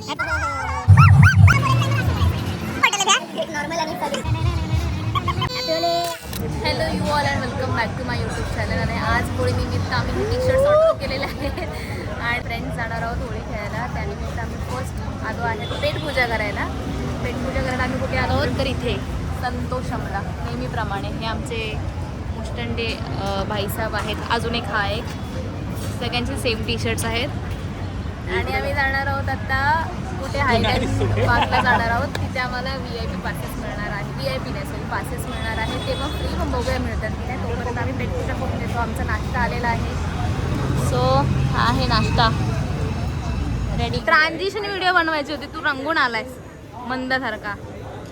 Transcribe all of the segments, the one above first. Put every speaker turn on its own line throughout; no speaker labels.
Hello you all and welcome back to my YouTube channel. आणि आज होळीनिमित्त आम्ही T shirts order केलेले आहेत आणि फ्रेंड्स जाणार आहोत होळी खेळायला. त्यानिमित्त आम्ही फर्स्ट आलो आहे पेटपूजा करायला. पेटपूजा करायला आम्ही कुठे आलो आहोत तर इथे संतोषमला. नेहमीप्रमाणे हे आमचे मुष्टंडे भाईसाहेब आहेत. अजून एक हा एक सगळ्यांचे सेम टी शर्ट्स आहेत. आणि आम्ही जाणार आहोत आता कुठे हायलँड पार्कला जाणार आहोत. तिथे आम्हाला VIP पासेस मिळणार आहे. VIP नाही सॉरी पासेस मिळणार आहे. ते मग फ्री पण बघूया मिळतात की नाही. तोपर्यंत आम्ही पेटपूजा करून देतो. आमचा नाश्ता आलेला आहे. सो हा आहे नाश्ता रेडी. ट्रान्झिशन व्हिडिओ बनवायची होती. तू रंगून आलायस मंदासारखा.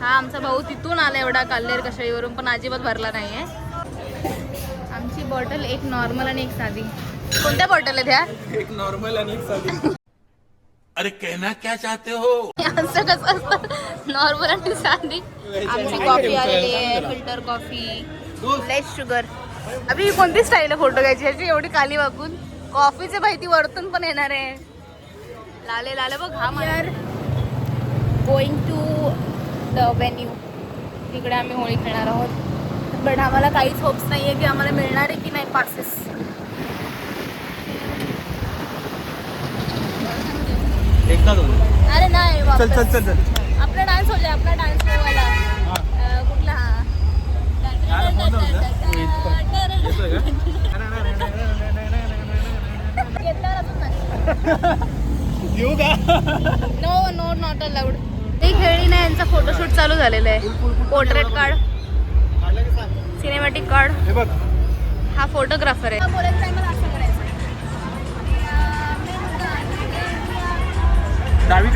हा आमचा भाऊ तिथून आला एवढा काल्हेर कशाईवरून पण अजिबात भरला नाही आहे. आमची बॉटल एक नॉर्मल आणि एक साधी. कोणत्या बॉटल आहेत ह्या?
एक नॉर्मल आणि एक साधी. अरे कहना क्या चाहते हो?
असं कसं असतं नॉर्मल आणि साधी. आमची कॉफी आलेली आहे फिल्टर कॉफी लेस शुगर. अभी कोणती स्टाईल आहे फोटो घ्यायची ह्याची एवढी काली वाकून? कॉफीचे माहिती वरतून पण येणार आहे. लाले लाले बघ हा यार. Going to the venue. तिकडे आम्ही होळी खेळणार आहोत. बट आम्हाला काहीच होप्स नाही आहे की आम्हाला मिळणार आहे की नाही पासेस. अरे नाही
चल चल चल चल.
आपला डान्स हो जाए. आपला डान्स वाला कुठला
येऊ का?
No no not allowed. ही खेळणी नाही. यांचा फोटोशूट चालू झालेला आहे. Portrait card cinematic card.
हे बघ
हा फोटोग्राफर आहे.
डावी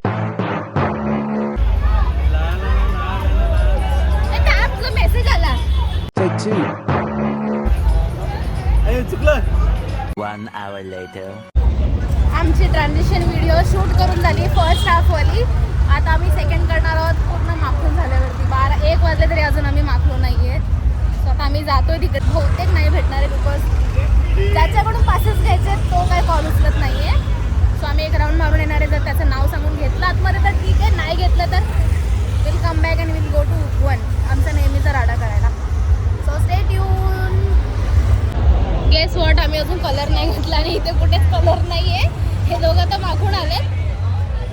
मेसेज आला.
चुकलं.
1 hour later.
आमची ट्रान्झिशन व्हिडिओ शूट करून झाली फर्स्ट हाफवाली. आता आम्ही सेकंड करणार आहोत पूर्ण माखून झाल्यावरती. 12-1 वाजले तरी अजून आम्ही माखलो नाही आहे. सो आता आम्ही जातोय तिकडे. बहुतेक नाही भेटणार आहे बिकॉज ज्याच्याकडून पासेस घ्यायचे तो काय कॉल उचलत नाही आहे. सो आम्ही एक राऊंड मारून येणार आहे. जर त्याचं नाव सांगून घेतलं आतमध्ये तर ठीक आहे. नाही घेतलं तर will come back and will go to Upvan. आमचा नेहमीचा राडा करायला. So stay tuned. Guess what आम्ही अजून कलर नाही घेतला आणि इथे कुठेच कलर नाही आहे. हे दोघं तर मागून आले.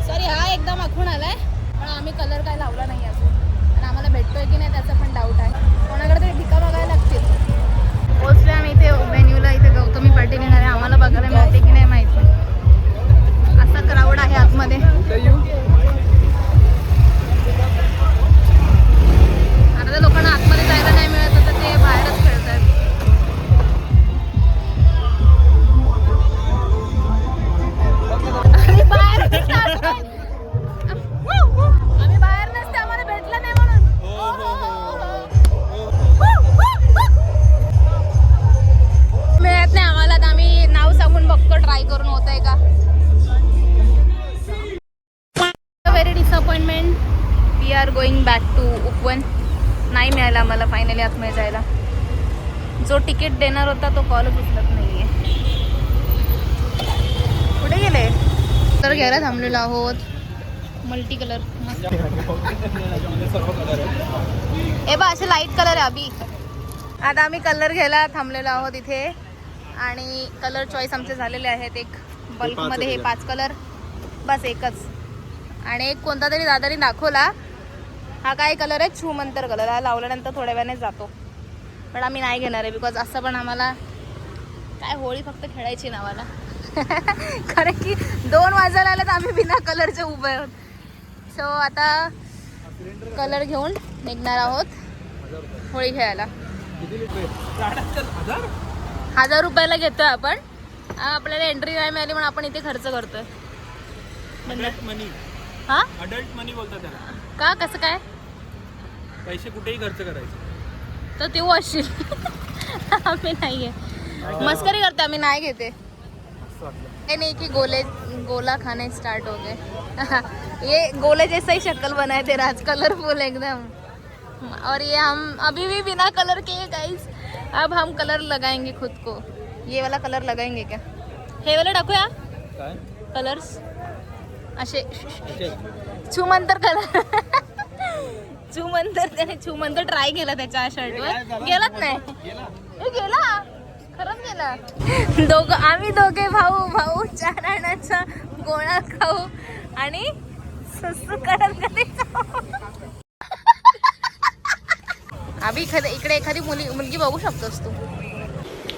सॉरी हा एकदा मागून आला आहे पण आम्ही कलर काय लावला नाही अजून. आणि आम्हाला भेटतोय की नाही त्याचा पण डाऊट आहे. कोणाकडे तरी भिका बघायला लागतील. पोचले आम्ही इथे व्हेन्यूला. इथे गौतमी पाटील येणार आहे. आम्हाला बघायला मिळते की नाही माहीत नाही. असा क्राऊड आहे आतमध्ये. आता त्या लोकांना आतमध्ये जायला नाही मिळत तर ते बाहेरच खेळतात. आम्ही बाहेर नसते. आम्हाला भेटलं नाही म्हणून. मिळत नाही आम्हाला. तर आम्ही नाव सांगून बघतो ट्राय करून होत आहे का. Very disappointment. We are going back to Upvan. नाही मिळालं आम्हाला फायनली आतमध्ये जायला. जो तिकीट देणार होता तो कॉलच उचलत नाही आहे. कुठे गेले? तर घ्यायला थांबलेलो आहोत. मल्टी कलर ए बा असे लाईट कलर आहे अभि. आता आम्ही कलर घ्यायला थांबलेलो आहोत इथे. आणि कलर चॉईस आमचे झालेले आहेत. एक बल्कमध्ये हे 5 कलर बस एकच. आणि एक कोणता तरी दादानी दाखवला. हा काय कलर आहे? छूमंतर कलर. हा लावल्यानंतर थोड्या वेळाने जातो. पण आम्ही नाही घेणार आहे बिकॉज असं पण आम्हाला काय होळी फक्त खेळायची नावाला. कारण की 2 वाजायला आलं तर आम्ही बिना कलरचे उभे आहोत. सो आता कलर घेऊन निघणार आहोत होळी खेळायला. 1000 रुपयाला घेतोय आपण. आपल्याला एंट्री नाही मिळाली म्हणून आपण इथे खर्च करतोय.
मनी.
हा
अडल्ट मनी बोलतात त्याला.
का कसं काय?
पैसे कुठेही खर्च करायचे.
तर ते असशील. आम्ही नाहीये. मस्करी करते. आम्ही नाही घेते. ये नहीं कि गोला खाने स्टार्ट हो गए. ये गोले जैसा ही शक्ल बनाए थे राज. कलरफुल एकदम. और ये हम अभी भी बिना कलर के गाइस. अब हम कलर लगाएंगे खुद को. ये वाला कलर लगाएंगे क्या? हे वाला टाकूया कलर्स. असे छूमंतर कलर छूमंतर त्याने छूमंतर ट्राय केला त्याच्या शर्टवर, गेलाच नाही. गेला, खरंच गेला. आम्ही दोघे भाऊ 4 आण्याचा गोळा खाऊ आणि सुसू करत कधी आम्ही इकडे एखादी मुलगी बघू शकतोस तू.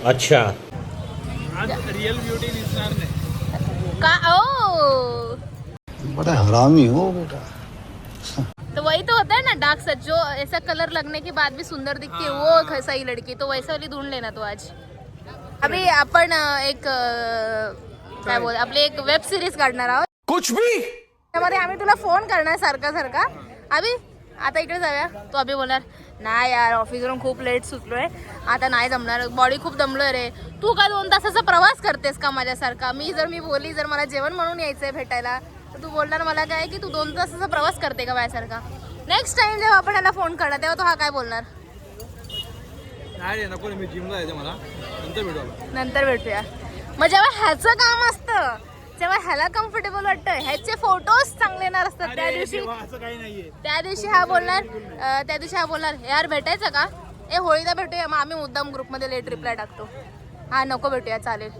अच्छा,
आज रियल ब्युटी दिसणार नाही
का? ओ
बड़ा हरामी हो बेटा.
तो वही तो होता है ना डार्क सर्कल, जो ऐसा कलर लगने के बाद भी सुंदर दिखती है, वो सही लड़की. तो वैसा वाली ढूंढ लेना तो आज. अभी आपण एक काय बोल आपली एक वेब सिरीज काढणार आहोत.
कुछ भी
त्यामध्ये आम्ही तुला फोन करणार सारखा अभि आता इकडे जाऊया. तो अभि बोलणार नाही यार, ऑफिसवरून खूप लेट सुटलोय, आता नाही जमणार, बॉडी खूप दमलोय रे. तू का 2 तासाचा प्रवास करतेस का माझ्यासारखा? मी बोलली जर मला जेवण म्हणून यायचंय भेटायला, तर तू बोलणार मला काय की तू 2 तासाचा प्रवास करते का माझ्यासारखा. नेक्स्ट टाइम जेव्हा आपण याला फोन करणार तेव्हा तो हा काय बोलणार?
नाही रे, नको रे, मी जिमला जायचं मला,
नंतर भेटूया. मग जेव्हा ह्याचं काम असतं तेव्हा ह्याला कम्फर्टेबल वाटतं, ह्याचे फोटोज चांगले येणार असतात, त्या दिवशी
असं काही नाहीये.
त्या दिवशी हा बोलणार यार भेटायचं का, होळीला भेटूया. मग आम्ही मुद्दाम ग्रुपमध्ये लेट रिप्लाय टाकतो, हा नको भेटूया चालेल.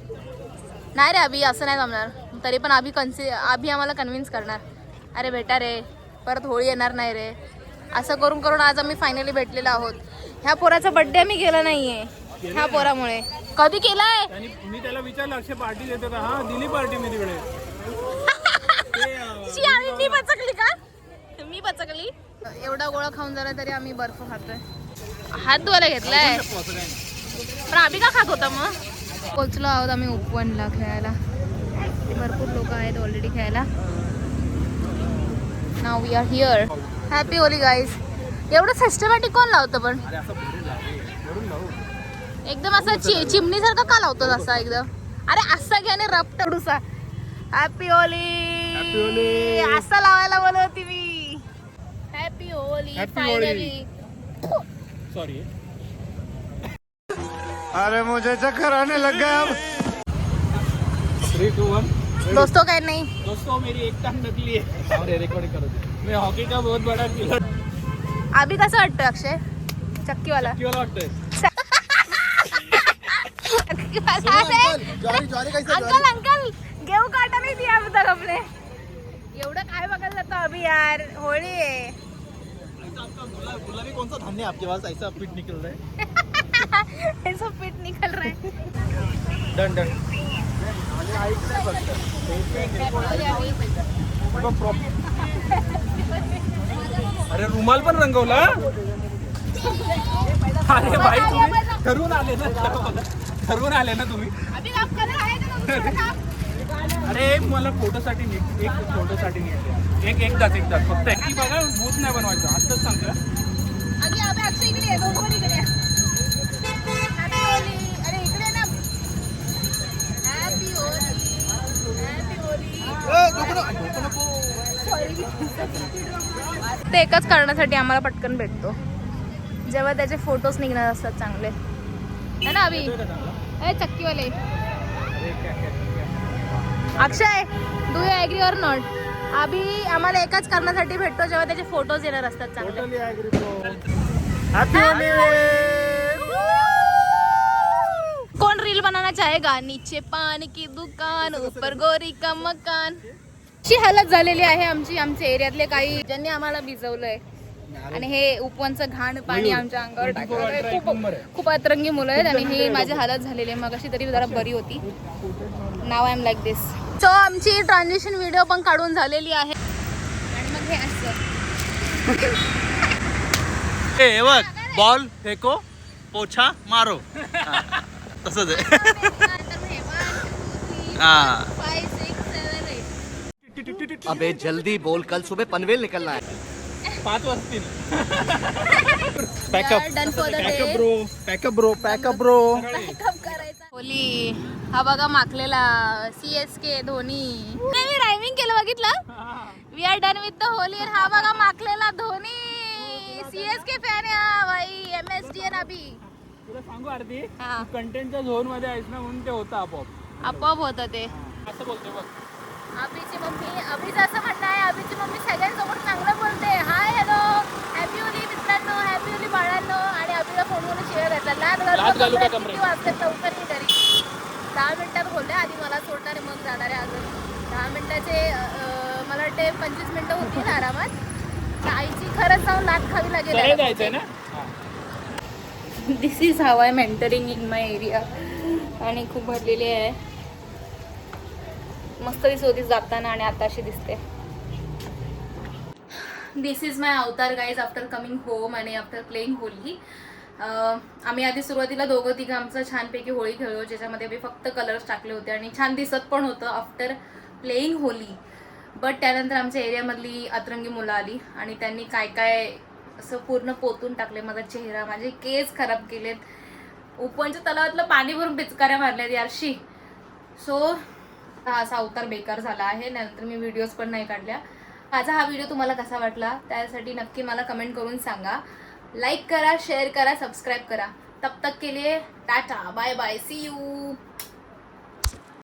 नाही रे अभि, असं नाही जमणार. तरी पण अभि आम्हाला कन्व्हिन्स करणार, अरे भेटा रे, परत होळी येणार नाही रे. असं करून आज आम्ही फायनली भेटलेलो आहोत. ह्या पोराचा बर्थडे आम्ही केला नाहीये ह्या पोरामुळे. कधी केलाय?
मी त्याला विचारलं अक्षय पार्टी देतो का? हा दिली पार्टी मी तिकडे.
मी बचकली का? मी बचकली. एवढा गोळा खाऊन झाला तरी आम्ही बर्फ खातोय. हात धुवायला घेतलाय, पण अभि का खात होता? मग पोचलो आहोत आम्ही उपवनला खेळायला. भरपूर लोक आहेत ऑलरेडी खेळायला. Now we are here. Happy Holi guys. एवढं सिस्टमॅटिक कोण लावतं पण? एकदम असं चिमणी सारखं का लावतो असा एकदम? अरे असा घ्या आणि रप टडूसा. हॅपी होली असा लावायला बोलत होती मी. Happy Holi finally.
सॉरी.
अरे मुझे चक्कर आने लग गया अब.
3, 2, 1.
दोस्तों काय नहीं
दोस्तों, मेरी एक टांग नकली है और रिकॉर्डिंग करो. मैं हॉकी का बहुत बड़ा खिलाड़ी.
अभि कसं वाटतं अक्षय? चक्कीवाला
किती वाटतंय?
अंकल गेहूं काटा नहीं दिया अब तक अपने. एवढं काय बघायला जातो अभि यार, होळी आहे.
गुलाबी कौन सा धान्य आपके पास ऐसा पीठ निकल रहा है?
ऐसा पीठ निकल रहा है.
डन. अरे रुमाल पण रंगवला. अरे भाई तुम्ही ठरवून आले ना तुम्ही.
अभि आप कलर आहे का दुसरं का?
अरे मला फोटोसाठी एकदाच फक्त की बघा, भूत नाही बनवायचं. आत्ताच सांगतो.
अभि अक्षय इकडे ये, दोघं इकडे ये. Happy Holy. अरे इकडे ना. Happy Holy. ते एकच करण्यासाठी आम्हाला पटकन भेटतो जेव्हा त्याचे फोटोज निघणार असतात चांगले, है ना अभि? चक्कीवाले. Akshay, do you agree or not? Abhi आम्हाला एकाच कारणासाठी भेटतो जेव्हा त्याचे फोटोज येणार असतात चांगले. कौन रील बनाना चाहेगा? नीचे पान की दुकान, ऊपर गोरी का मकान. अशी हालत झालेली आहे आमच्या एरियातले काही ज्यांनी आम्हाला भिजवलंय. आणि हे उपवनचं घाण पाणी आमच्या अंगावर टाकलं. खूप अतरंगी मुलं आहेत आणि ही माझी हालत झालेली आहे. मग अशी तरी जरा बरी होती. Now I am like this. So आमची ट्रान्झिशन व्हिडिओ पण काढून झालेली आहे. आणि मग हे असं
हे बघ, बॉल फेको, पोछा मारो, तसंच आहे. हा.
अबे जल्दी बोल, कल सुबह पनवेल निकलना है.
5 वाजतील.
Done for the day.
Pack up bro.
Holi. हा बघा माखलेला CSK धोनी. मी रायमिंग केलं बघितलं. We are done with the Holi. हा बघा माखलेला धोनी. CSK फॅन आहे हा भाई. MSDN अभि.
तुला सांगू आरती,
हा.
कंटेंटच्या झोन मध्ये आहेस ना, म्हणून ते होतं आपोआप.
आपोआप होतं ते.
असं बोलतोय बघ.
अभिची मम्मी अभिचा
चालू का
किती
कमरे
वाजता लवकर ये घरी. 10 मिनिटात बोलले आधी मला सोडणार आहे मग जाणार आहे अजून 10 मिनिटाचे मला वाटते 25 मिनिटं होतील आरामात. तर आईची खरंच जाऊन लाट खावी लागेल.
जायचंय ना
this is how I am entering in my area. आणि खूप भरलेली आहे. मस्त दिसत होती जाताना आणि आता अशी दिसते. दिस इज माय अवतार गाईज आफ्टर कमिंग होम आणि आफ्टर प्लेइंग होली. आम्ही आधी सुरुवातीला दोघं तिघं आमचं छानपैकी होळी खेळलो ज्याच्यामध्ये मी फक्त कलर्स टाकले होते आणि छान दिसत पण होतं आफ्टर प्लेइंग होली. बट त्यानंतर आमच्या एरियामधली अतरंगी मुलं आली आणि त्यांनी काय काय असं पूर्ण पोतून टाकले. माझा चेहरा माझे केस खराब केलेत. उपवनच्या तलावातलं पाणी भरून पिचकाऱ्या मारल्यात यारशी. सो हा असा अवतार बेकार झाला आहे. नंतर मी व्हिडिओज पण नाही काढल्या. माझा हा व्हिडिओ तुम्हाला कसा वाटला त्यासाठी नक्की मला कमेंट करून सांगा. लाईक करा, शेअर करा, सबस्क्राईब करा. तब तक के लिए tata bye bye see you.